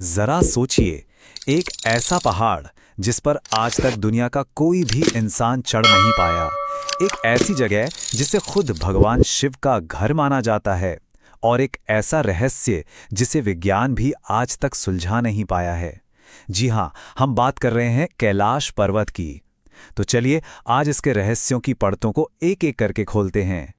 जरा सोचिए, एक ऐसा पहाड़ जिस पर आज तक दुनिया का कोई भी इंसान चढ़ नहीं पाया, एक ऐसी जगह जिसे खुद भगवान शिव का घर माना जाता है, और एक ऐसा रहस्य जिसे विज्ञान भी आज तक सुलझा नहीं पाया है। जी हाँ, हम बात कर रहे हैं कैलाश पर्वत की। तो चलिए आज इसके रहस्यों की परतों को एक एक करके खोलते हैं।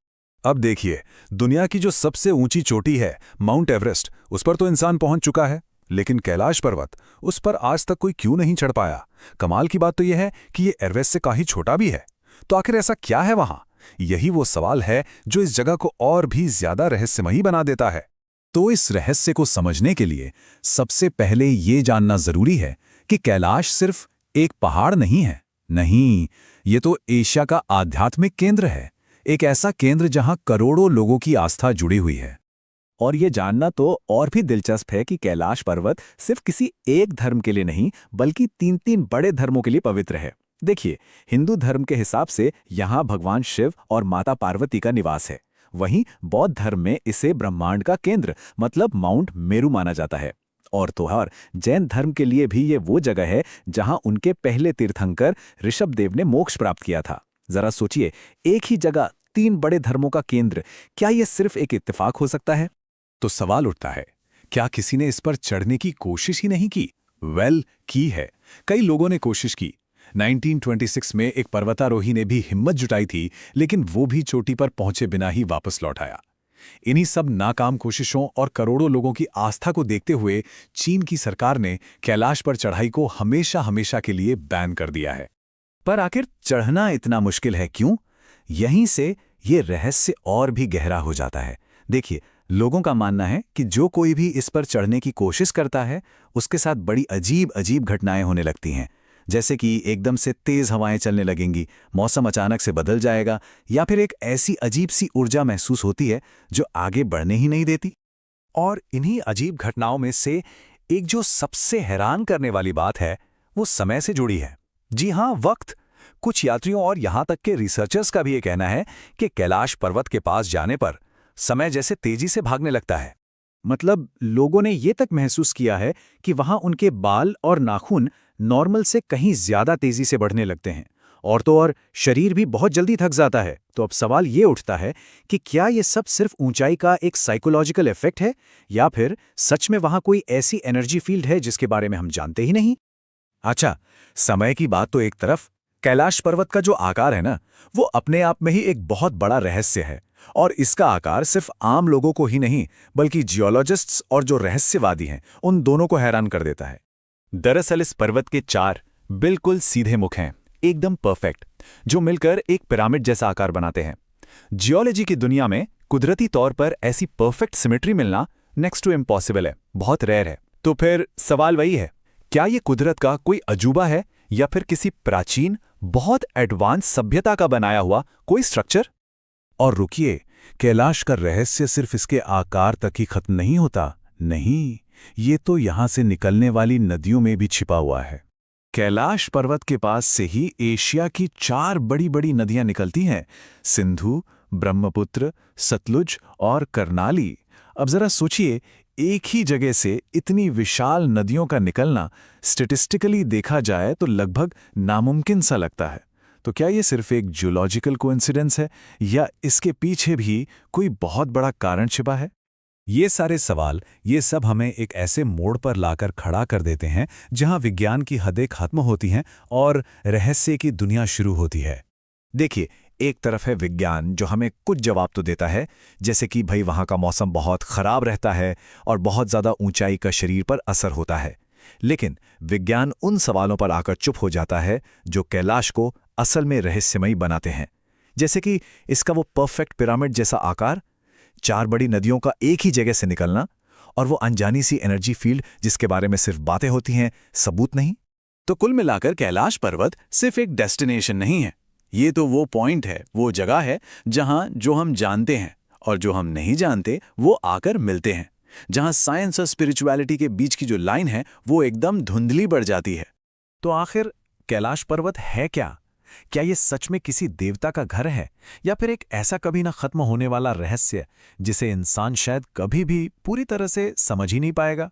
अब देखिए, दुनिया की जो सबसे ऊंची चोटी है माउंट एवरेस्ट, उस पर तो इंसान पहुंच चुका है, लेकिन कैलाश पर्वत, उस पर आज तक कोई क्यों नहीं चढ़ पाया। कमाल की बात तो यह है कि ये एवरेस्ट से काफी छोटा भी है। तो आखिर ऐसा क्या है वहां? यही वो सवाल है जो इस जगह को और भी ज्यादा रहस्यमयी बना देता है। तो इस रहस्य को समझने के लिए सबसे पहले ये जानना जरूरी है कि कैलाश सिर्फ एक पहाड़ नहीं है। नहीं, ये तो एशिया का आध्यात्मिक केंद्र है, एक ऐसा केंद्र जहां करोड़ों लोगों की आस्था जुड़ी हुई है। और ये जानना तो और भी दिलचस्प है कि कैलाश पर्वत सिर्फ किसी एक धर्म के लिए नहीं, बल्कि तीन तीन बड़े धर्मों के लिए पवित्र है। देखिए, हिंदू धर्म के हिसाब से यहाँ भगवान शिव और माता पार्वती का निवास है। वहीं बौद्ध धर्म में इसे ब्रह्मांड का केंद्र मतलब माउंट मेरू माना जाता है। और तोहार जैन धर्म के लिए भी ये वो जगह है जहां उनके पहले तीर्थंकर ऋषभदेव ने मोक्ष प्राप्त किया था। जरा सोचिए, एक ही जगह तीन बड़े धर्मों का केंद्र, क्या ये सिर्फ एक इत्तेफाक हो सकता है? तो सवाल उठता है, क्या किसी ने इस पर चढ़ने की कोशिश ही नहीं की? की है। कई लोगों ने कोशिश की। 1926 में एक पर्वतारोही ने भी हिम्मत जुटाई थी, लेकिन वो भी चोटी पर पहुंचे बिना ही वापस लौट आया। इन्हीं सब नाकाम कोशिशों और करोड़ों लोगों की आस्था को देखते हुए चीन की सरकार ने कैलाश पर चढ़ाई को हमेशा हमेशा के लिए बैन कर दिया है। पर आखिर चढ़ना इतना मुश्किल है क्यों? यहीं से ये रहस्य और भी गहरा हो जाता है। देखिए, लोगों का मानना है कि जो कोई भी इस पर चढ़ने की कोशिश करता है, उसके साथ बड़ी अजीब अजीब घटनाएं होने लगती हैं। जैसे कि एकदम से तेज हवाएं चलने लगेंगी, मौसम अचानक से बदल जाएगा, या फिर एक ऐसी अजीब सी ऊर्जा महसूस होती है जो आगे बढ़ने ही नहीं देती। और इन्हीं अजीब घटनाओं में से एक जो सबसे हैरान करने वाली बात है, वो समय से जुड़ी है। जी हाँ, वक्त। कुछ यात्रियों और यहां तक के रिसर्चर्स का भी ये कहना है कि कैलाश पर्वत के पास जाने पर समय जैसे तेजी से भागने लगता है। मतलब लोगों ने ये तक महसूस किया है कि वहां उनके बाल और नाखून नॉर्मल से कहीं ज्यादा तेजी से बढ़ने लगते हैं, और तो और शरीर भी बहुत जल्दी थक जाता है। तो अब सवाल ये उठता है कि क्या ये सब सिर्फ ऊंचाई का एक साइकोलॉजिकल इफेक्ट है, या फिर सच में वहां कोई ऐसी एनर्जी फील्ड है जिसके बारे में हम जानते ही नहीं? अच्छा, समय की बात तो एक तरफ, कैलाश पर्वत का जो आकार है ना, वो अपने आप में ही एक बहुत बड़ा रहस्य है। और इसका आकार सिर्फ आम लोगों को ही नहीं, बल्कि जियोलॉजिस्ट्स और जो रहस्यवादी हैं, उन दोनों को हैरान कर देता है। दरअसल इस पर्वत के चार बिल्कुल सीधे मुख हैं, एकदम परफेक्ट, जो मिलकर एक पिरामिड जैसा आकार बनाते हैं। जियोलॉजी की दुनिया में कुदरती तौर पर ऐसी परफेक्ट सिमेट्री मिलना नेक्स्ट टू इम्पॉसिबल है, बहुत रेयर है। तो फिर सवाल वही है, क्या ये कुदरत का कोई अजूबा है, या फिर किसी प्राचीन बहुत एडवांस सभ्यता का बनाया हुआ कोई स्ट्रक्चर? और रुकिए, कैलाश का रहस्य सिर्फ इसके आकार तक ही खत्म नहीं होता। नहीं, ये तो यहां से निकलने वाली नदियों में भी छिपा हुआ है। कैलाश पर्वत के पास से ही एशिया की चार बड़ी बड़ी नदियां निकलती हैं, सिंधु, ब्रह्मपुत्र, सतलुज और कर्नाली। अब जरा सोचिए, एक ही जगह से इतनी विशाल नदियों का निकलना स्टैटिस्टिकली देखा जाए तो लगभग नामुमकिन सा लगता है। तो क्या ये सिर्फ एक जियोलॉजिकल कोइंसिडेंस है, या इसके पीछे भी कोई बहुत बड़ा कारण छिपा है? ये सारे सवाल, ये सब हमें एक ऐसे मोड़ पर लाकर खड़ा कर देते हैं जहां विज्ञान की हदें खत्म होती हैं और रहस्य की दुनिया शुरू होती है। देखिए, एक तरफ है विज्ञान जो हमें कुछ जवाब तो देता है, जैसे कि भाई वहां का मौसम बहुत खराब रहता है और बहुत ज्यादा ऊंचाई का शरीर पर असर होता है। लेकिन विज्ञान उन सवालों पर आकर चुप हो जाता है जो कैलाश को असल में रहस्यमयी बनाते हैं। जैसे कि इसका वो परफेक्ट पिरामिड जैसा आकार, चार बड़ी नदियों का एक ही जगह से निकलना, और वो अनजानी सी एनर्जी फील्ड जिसके बारे में सिर्फ बातें होती हैं, सबूत नहीं। तो कुल मिलाकर कैलाश पर्वत सिर्फ एक डेस्टिनेशन नहीं है, ये तो वो पॉइंट है, वो जगह है जहां जो हम जानते हैं और जो हम नहीं जानते वो आकर मिलते हैं, जहां साइंस और स्पिरिचुअलिटी के बीच की जो लाइन है वो एकदम धुंधली बढ़ जाती है। तो आखिर कैलाश पर्वत है क्या? क्या ये सच में किसी देवता का घर है, या फिर एक ऐसा कभी ना खत्म होने वाला रहस्य जिसे इंसान शायद कभी भी पूरी तरह से समझ ही नहीं पाएगा?